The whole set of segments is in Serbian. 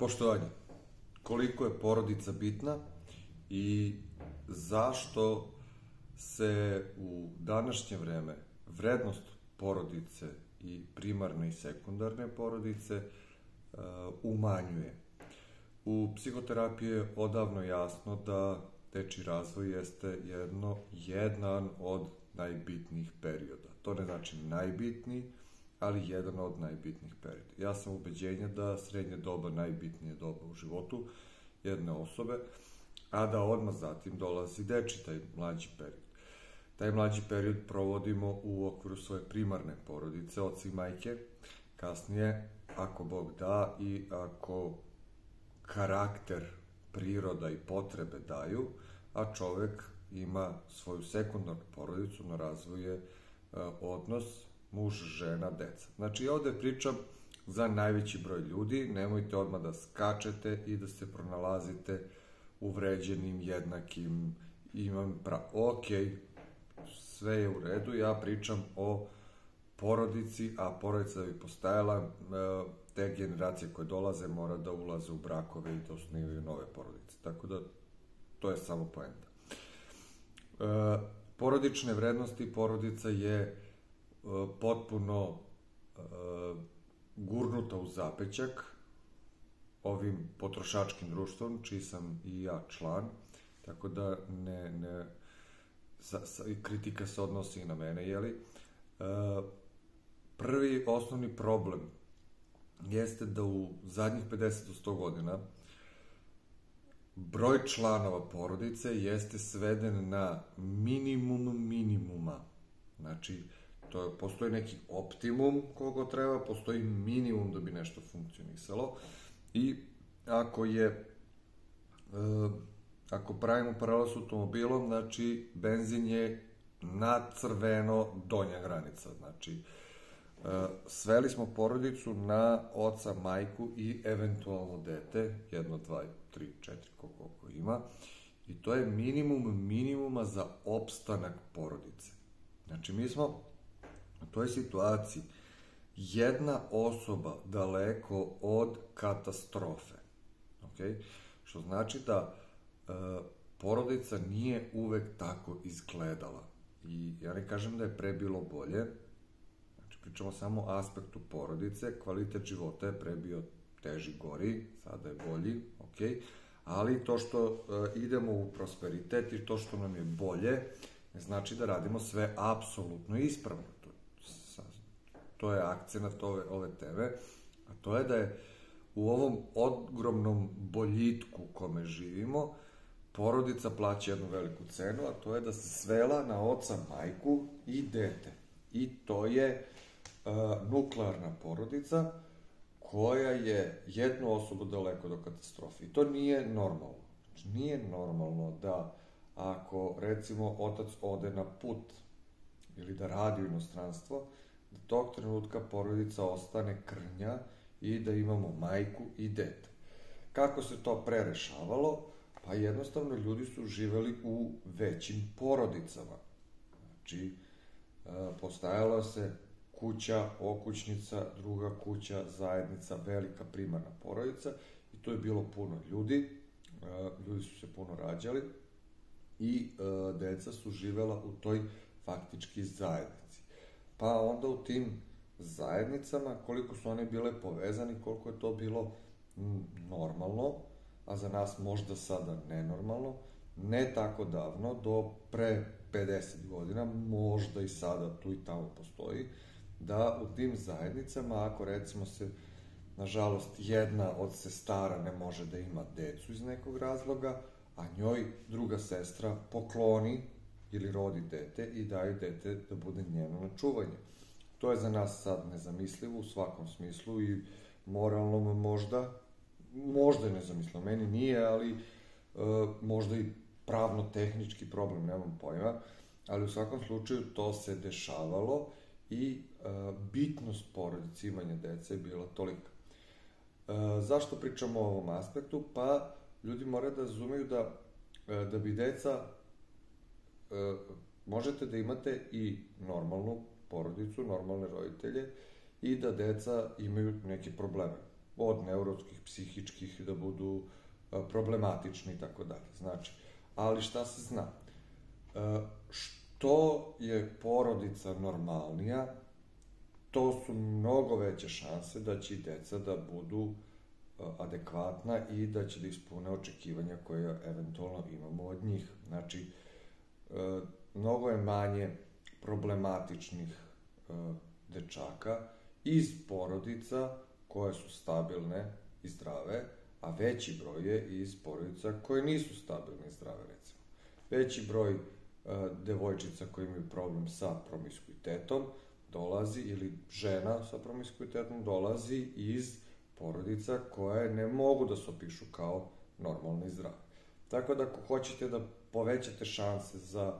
Poštovanje, koliko je porodica bitna i zašto se u današnje vreme vrednost porodice i primarne i sekundarne porodice umanjuje. U psihoterapiji je odavno jasno da dečiji razvoj jeste jedan od najbitnijih perioda. To ne znači najbitniji, ali jedan od najbitnijih perioda. Ja sam ubeđenja da srednje doba najbitnije doba u životu jedne osobe, a da odmah zatim dolazi deči, taj mlađi period. Taj mlađi period provodimo u okviru svoje primarne porodice, oca i majke, kasnije, ako Bog da i ako karakter, priroda i potrebe daju, a čovek ima svoju sekundarnu porodicu, na razvoje odnos muž, žena, deca. Znači, ovde pričam za najveći broj ljudi, nemojte odmah da skačete i da se pronalazite uvređenim, jednakim, ok, sve je u redu, ja pričam o porodici, a porodica da bi postajala, te generacije koje dolaze mora da ulaze u brakove i da osnivaju nove porodice. Tako da, to je samo poenta. Porodične vrednosti, porodica je potpuno gurnuta u zapećak ovim potrošačkim društvom, čiji sam i ja član, tako da kritika se odnosi i na mene, jeli? Prvi osnovni problem jeste da u zadnjih 50 do 100 godina broj članova porodice jeste sveden na minimum minimuma. Znači, postoji neki optimum koliko treba, postoji minimum da bi nešto funkcionisalo i ako pravimo paralel s automobilom, znači benzin je na crveno donja granica, znači sveli smo porodicu na oca, majku i eventualno dete, 1, 2, 3, 4, koliko ima, i to je minimum minimuma za opstanak porodice. Znači, mi smo u toj situaciji jedna osoba daleko od katastrofe, što znači da porodica nije uvek tako izgledala. I ja ne kažem da je pre bilo bolje, znači pričamo samo o aspektu porodice, kvalitet života je pre bio teži, gori, sada je bolji, ali to što idemo u prosperitet i to što nam je bolje, ne znači da radimo sve apsolutno ispravno. To je akcenat ove teme, a to je da je u ovom ogromnom boljitku u kome živimo, porodica plaća jednu veliku cenu, a to je da se svela na oca, majku i dete. I to je nuklearna porodica koja je jednu osobu daleko do katastrofe. I to nije normalno. Znači, nije normalno da ako, recimo, otac ode na put ili da radi u inostranstvo, da tog trenutka porodica ostane krnja i da imamo majku i dete. Kako se to prerešavalo? Pa jednostavno ljudi su živeli u većim porodicama. Znači, postajala se kuća, okućnica, druga kuća, zajednica, velika primarna porodica i to je bilo puno ljudi, ljudi su se puno rađali i deca su živela u toj faktički zajednici. Pa onda u tim zajednicama, koliko su one bile povezani, koliko je to bilo normalno, a za nas možda sada nenormalno, ne tako davno, do pre 50 godina, možda i sada tu i tamo postoji, da u tim zajednicama, ako recimo se, nažalost, jedna od sestara ne može da ima decu iz nekog razloga, a njoj druga sestra pokloni ili rodi dete i daje dete da bude njeno na čuvanje. To je za nas sad nezamislivo u svakom smislu i moralno možda je nezamislivo, meni nije, ali možda i pravno-tehnički problem, nemam pojma, ali u svakom slučaju to se dešavalo i bitnost porodice, imanja dece je bila tolika. Zašto pričamo o ovom aspektu? Pa ljudi moraju da razumeju da bi deca, možete da imate i normalnu porodicu, normalne roditelje i da deca imaju neke probleme. od neuronskih, psihičkih, da budu problematični i tako dalje. Znači, ali šta se zna? Što je porodica normalnija, to su mnogo veće šanse da će i deca da budu adekvatna i da će da ispune očekivanja koje eventualno imamo od njih. Znači, mnogo je manje problematičnih dečaka iz porodica koje su stabilne i zdrave, a veći broj je iz porodica koje nisu stabilne i zdrave, recimo. Veći broj devojčica koji imaju problem sa promiskuitetom dolazi, ili žena sa promiskuitetom dolazi iz porodica koje ne mogu da se opišu kao normalne i zdrave. Tako da ako hoćete da povećate šanse za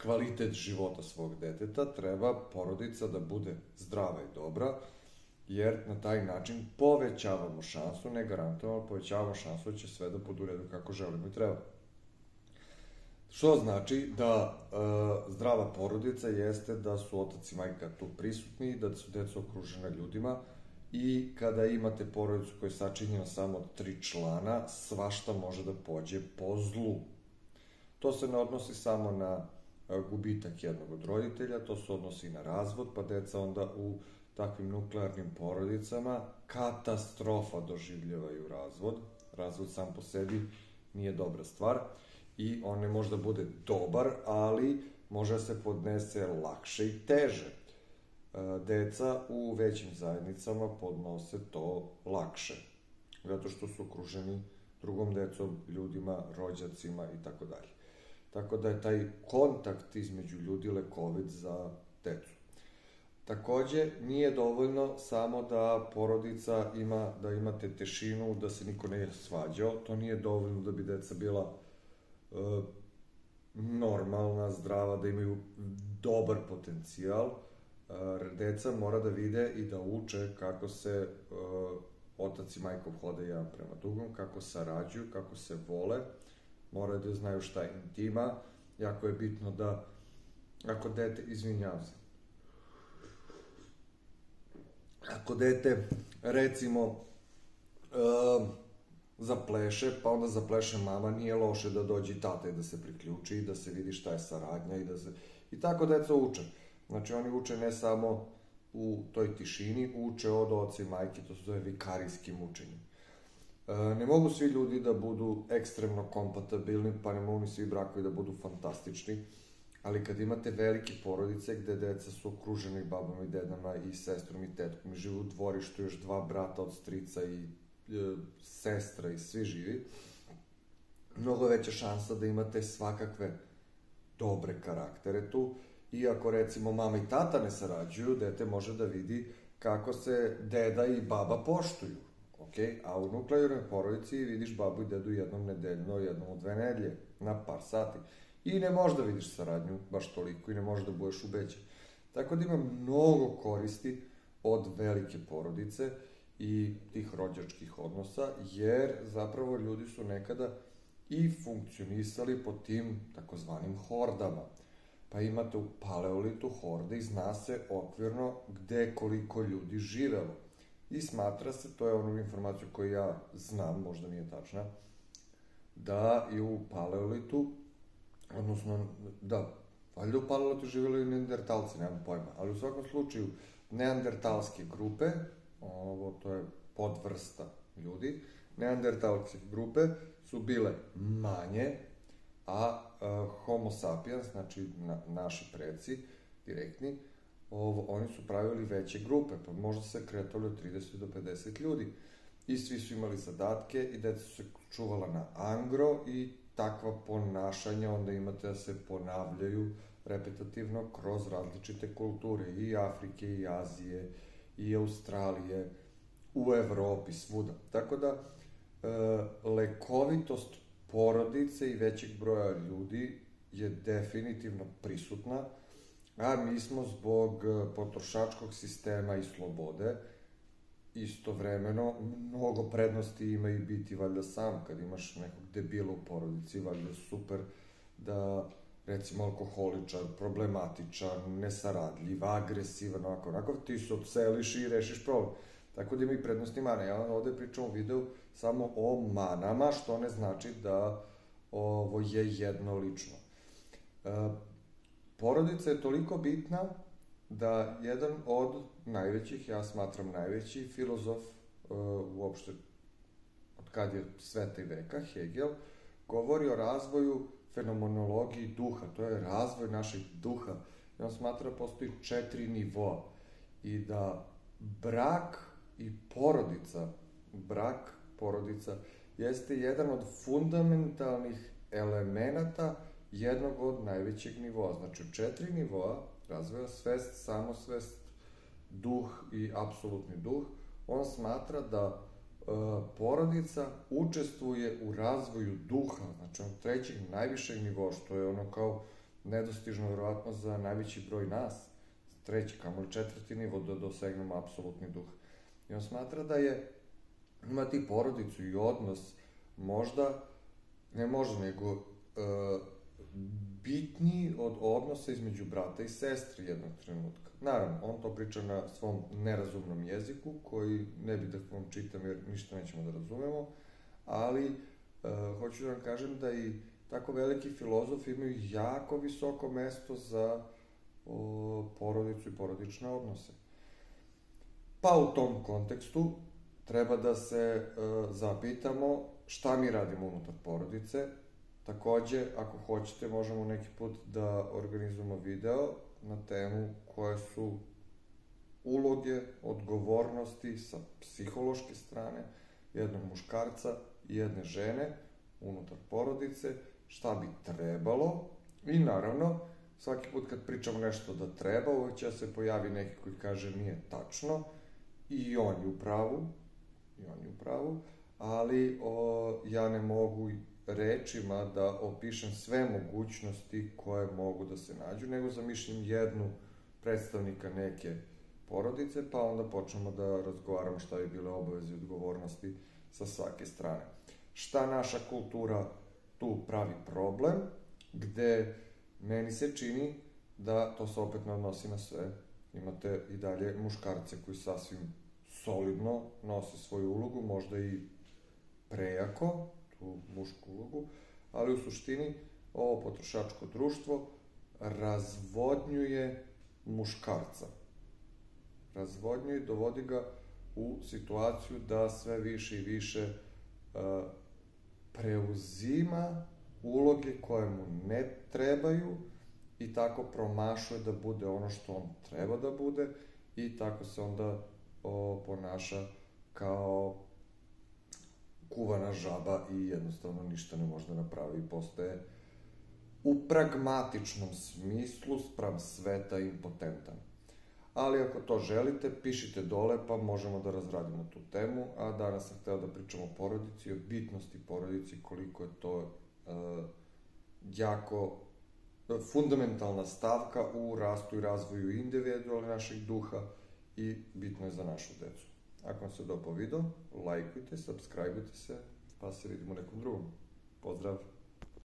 kvalitet života svog deteta, treba porodica da bude zdrava i dobra, jer na taj način povećavamo šansu, ne garantujemo, povećavamo šansu da će sve da budu u redu kako želimo i treba. Što znači da zdrava porodica jeste da su otac i majka tu prisutni, da su deca okružena ljudima i kada imate porodicu koja je sačinjena samo od 3 člana, svašta može da pođe po zlu. To se ne odnosi samo na gubitak jednog od roditelja, to se odnosi i na razvod, pa deca onda u takvim nuklearnim porodicama katastrofa doživljavaju razvod. Razvod sam po sebi nije dobra stvar i on ne može da bude dobar, ali može da se podnese lakše i teže. Deca u većim zajednicama podnose to lakše, zato što su okruženi drugom decom, ljudima, rođacima i tako dalje. Tako da je taj kontakt između ljudi lekovit za decu. Takođe, nije dovoljno samo da porodica ima, da imate tešinu, da se niko ne svađao. To nije dovoljno da bi deca bila normalna, zdrava, da imaju dobar potencijal. Deca mora da vide i da uče kako se otac i majka hode jedan prema drugom, kako sarađuju, kako se vole. Moraju da znaju šta je intima. Jako je bitno da, ako dete, izvinjavam se, ako dete, recimo, zapleše, pa onda zapleše mama, nije loše da dođe i tata i da se priključi i da se vidi šta je saradnja i da se... I tako deca uče. Znači, oni uče ne samo u toj tišini, uče od oca i majke, to se zove vikarijskim učenjem. Ne mogu svi ljudi da budu ekstremno kompatibilni, pa ne mogu ni svi brakovi da budu fantastični, ali kad imate velike porodice gde deca su okruženi babama i dedama i sestrom i tetkom i žive u dvorištu, još 2 brata od strica i sestra i svi živi, mnogo veća šansa da imate svakakve dobre karaktere tu. I ako, recimo, mama i tata ne sarađuju, dete može da vidi kako se deda i baba poštuju. A u nuklearnoj porodici vidiš babu i dedu jednom nedeljno, jednom u 2 nedelje, na par sati. I ne možeš da vidiš saradnju baš toliko i ne možeš da budeš ubeđen. Tako da ima mnogo koristi od velike porodice i tih rođačkih odnosa, jer zapravo ljudi su nekada i funkcionisali po tim takozvanim hordama. Pa imate u paleolitu horde i zna se okvirno gde koliko ljudi živelo. I smatra se, to je onu informaciju koju ja znam, možda nije tačna, da i u paleolitu, odnosno, da, valjda u paleolitu živjeli i neandertalci, nemam pojma, ali u svakom slučaju neandertalske grupe, to je podvrsta ljudi, neandertalske grupe su bile manje, a homo sapiens, znači naši preci, direktni, oni su pravili veće grupe, pa možda se kretali od 30 do 50 ljudi. I svi su imali zadatke i deca su se čuvala na angro i takva ponašanja onda imate da se ponavljaju repetativno kroz različite kulture i Afrike i Azije i Australije, u Evropi, svuda. Tako da, lekovitost porodice i većeg broja ljudi je definitivno prisutna, a mi smo zbog potrošačkog sistema i slobode istovremeno mnogo prednosti ima i biti valjda sam. Kad imaš nekog debila u porodici, valjda je super da, recimo, alkoholičar, problematičan, nesaradljiv, agresivan, onako, ti se odseliš i rešiš problem. Tako da ima i prednosti mane. Ja ovde pričam u videu samo o manama, što ne znači da ovo je jednolično. Porodica je toliko bitna da jedan od najvećih, ja smatram najveći filozof uopšte od kad je sveta i veka, Hegel, govori o razvoju fenomenologiji duha, to je razvoj našeg duha. I on smatra da postoji 4 nivoa i da brak, porodica, jeste jedan od fundamentalnih elemenata jednog od najvećeg nivoa. Znači, 4 nivoa razvoja svest, samosvest, duh i apsolutni duh. On smatra da porodica učestvuje u razvoju duha, znači on 3. najvišeg nivoa, što je ono kao nedostižno verovatno za najveći broj nas, 3. kamoli 4. nivo da dosegnemo apsolutni duh. I on smatra da je imati porodicu i odnos možda, ne možda, nego bitniji od odnosa između brata i sestre jednog trenutka. Naravno, on to priča na svom nerazumnom jeziku, koji ne bi da vam čitam jer ništa nećemo da razumemo, ali hoću da vam kažem da i tako veliki filozofi imaju jako visoko mesto za porodicu i porodične odnose. Pa u tom kontekstu treba da se zapitamo šta mi radimo unutar porodice. Takođe, ako hoćete, možemo neki put da organizujemo video na temu koje su uloge, odgovornosti sa psihološke strane jednog muškarca i jedne žene unutar porodice, šta bi trebalo i naravno, svaki put kad pričamo nešto da treba, uvek će se pojavi neki koji kaže nije tačno i on je u pravu, ali ja ne mogu rečima da opišem sve mogućnosti koje mogu da se nađu, nego zamišljam jednu predstavnika neke porodice, pa onda počnemo da razgovaramo šta je bile obaveze i odgovornosti sa svake strane. Šta naša kultura tu pravi problem, gde meni se čini da to se opet ne odnosi na sve. Imate i dalje muškarce koji sasvim solidno nose svoju ulogu, možda i prejako, tu mušku ulogu, ali u suštini ovo potrošačko društvo razvodnjuje muškarca. Razvodnjuje, dovodi ga u situaciju da sve više i više preuzima uloge koje mu ne trebaju i tako promašuje da bude ono što on treba da bude i tako se onda ponaša kao kuvana žaba i jednostavno ništa ne može da napravi i postaje u pragmatičnom smislu spram sveta impotentan. Ali ako to želite, pišite dole pa možemo da razradimo tu temu, a danas sam hteo da pričam o porodici, o bitnosti porodici, koliko je to jako fundamentalna stavka u rastu i razvoju individualnog našeg duha i bitno je za našu decu. Ako vam se dopao video, lajkujte, subscribeujte se, pa se vidimo u nekom drugom. Pozdrav!